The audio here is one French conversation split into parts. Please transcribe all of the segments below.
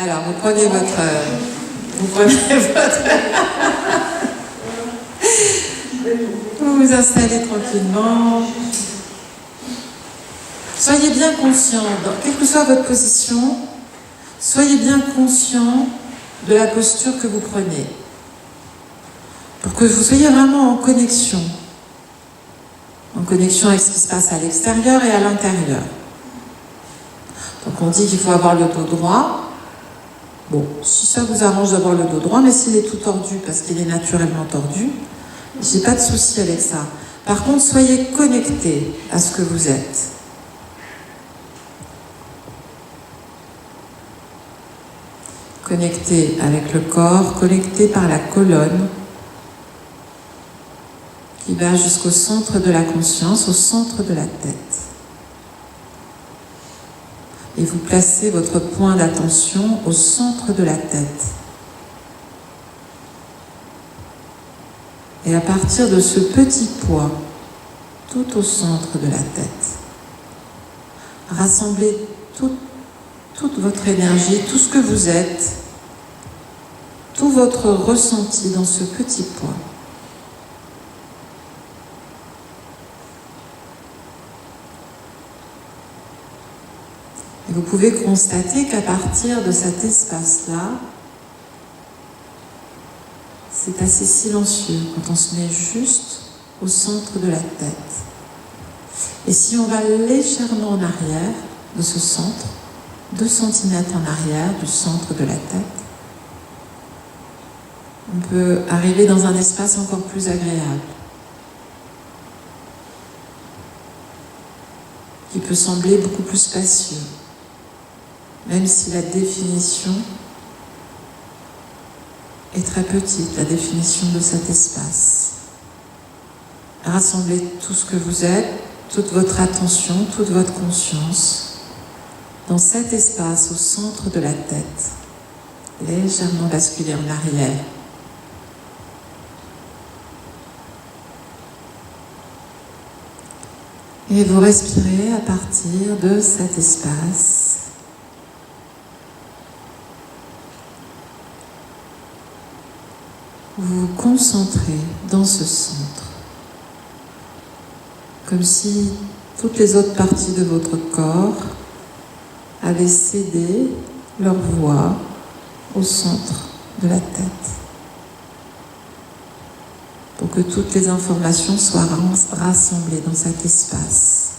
Alors, vous prenez votre... Vous vous installez tranquillement. Soyez bien conscient, quelle que soit votre position, soyez bien conscient de la posture que vous prenez. Pour que vous soyez vraiment en connexion avec ce qui se passe à l'extérieur et à l'intérieur. Donc on dit qu'il faut avoir le dos droit. Bon, si ça vous arrange d'avoir le dos droit, mais s'il est tout tordu parce qu'il est naturellement tordu, j'ai pas de souci avec ça. Par contre, soyez connectés à ce que vous êtes. Connectés avec le corps, connectés par la colonne qui va jusqu'au centre de la conscience, au centre de la tête. Et vous placez votre point d'attention au centre de la tête. Et à partir de ce petit poids, tout au centre de la tête, rassemblez toute votre énergie, tout ce que vous êtes, tout votre ressenti dans ce petit poids. Et vous pouvez constater qu'à partir de cet espace-là, c'est assez silencieux quand on se met juste au centre de la tête. Et si on va légèrement en arrière de ce centre, 2 cm en arrière du centre de la tête, on peut arriver dans un espace encore plus agréable, qui peut sembler beaucoup plus spacieux, même si la définition est très petite, la définition de cet espace. Rassemblez tout ce que vous êtes, toute votre attention, toute votre conscience dans cet espace au centre de la tête, légèrement basculé en arrière. Et vous respirez à partir de cet espace. Vous vous concentrez dans ce centre, comme si toutes les autres parties de votre corps avaient cédé leur voix au centre de la tête, pour que toutes les informations soient rassemblées dans cet espace.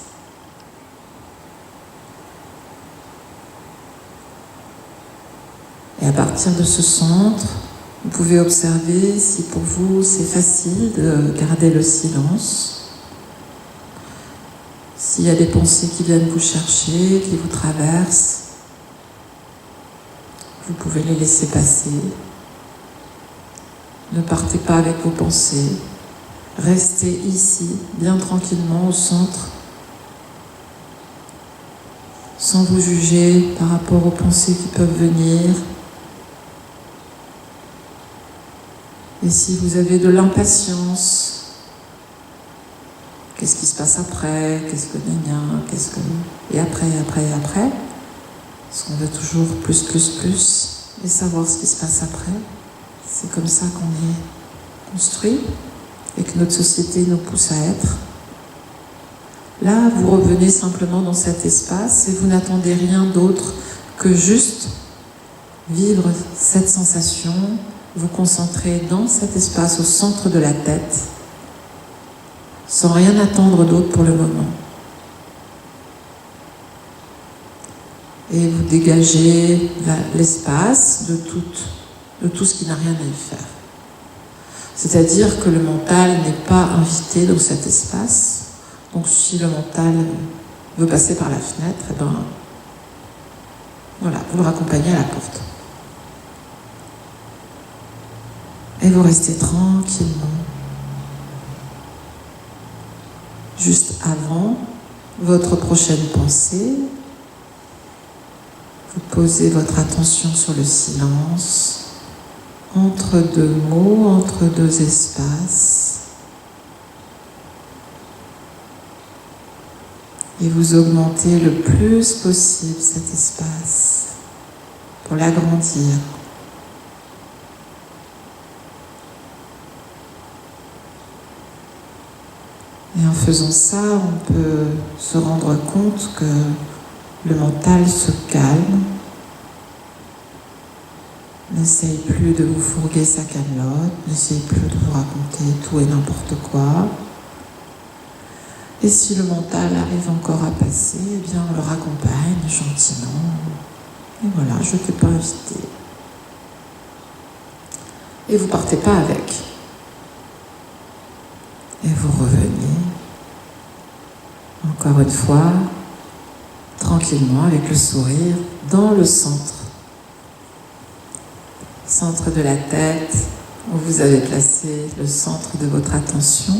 Et à partir de ce centre, vous pouvez observer si pour vous c'est facile de garder le silence. S'il y a des pensées qui viennent vous chercher, qui vous traversent, vous pouvez les laisser passer. Ne partez pas avec vos pensées. Restez ici, bien tranquillement, au centre, sans vous juger par rapport aux pensées qui peuvent venir. Et si vous avez de l'impatience, qu'est-ce qui se passe après? Qu'est-ce que et après? Parce qu'on veut toujours plus, et savoir ce qui se passe après. C'est comme ça qu'on est construit et que notre société nous pousse à être. Là, vous revenez simplement dans cet espace et vous n'attendez rien d'autre que juste vivre cette sensation, vous concentrer dans cet espace au centre de la tête, sans rien attendre d'autre pour le moment. Et vous dégagez l'espace de tout ce qui n'a rien à y faire. C'est-à-dire que le mental n'est pas invité dans cet espace. Donc si le mental veut passer par la fenêtre, eh ben, voilà, vous le raccompagnez à la porte. Et vous restez tranquillement. Juste avant votre prochaine pensée, vous posez votre attention sur le silence, entre 2 mots, entre 2 espaces. Et vous augmentez le plus possible cet espace. pour l'agrandir. Et en faisant ça, on peut se rendre compte que le mental se calme, n'essaye plus de vous fourguer sa camelote, n'essaye plus de vous raconter tout et n'importe quoi. Et si le mental arrive encore à passer, eh bien on le raccompagne gentiment. Et voilà, je ne t'ai pas invité. Et vous partez pas avec. Et vous revenez, encore une fois, tranquillement, avec le sourire, dans le centre. Centre de la tête, où vous avez placé le centre de votre attention.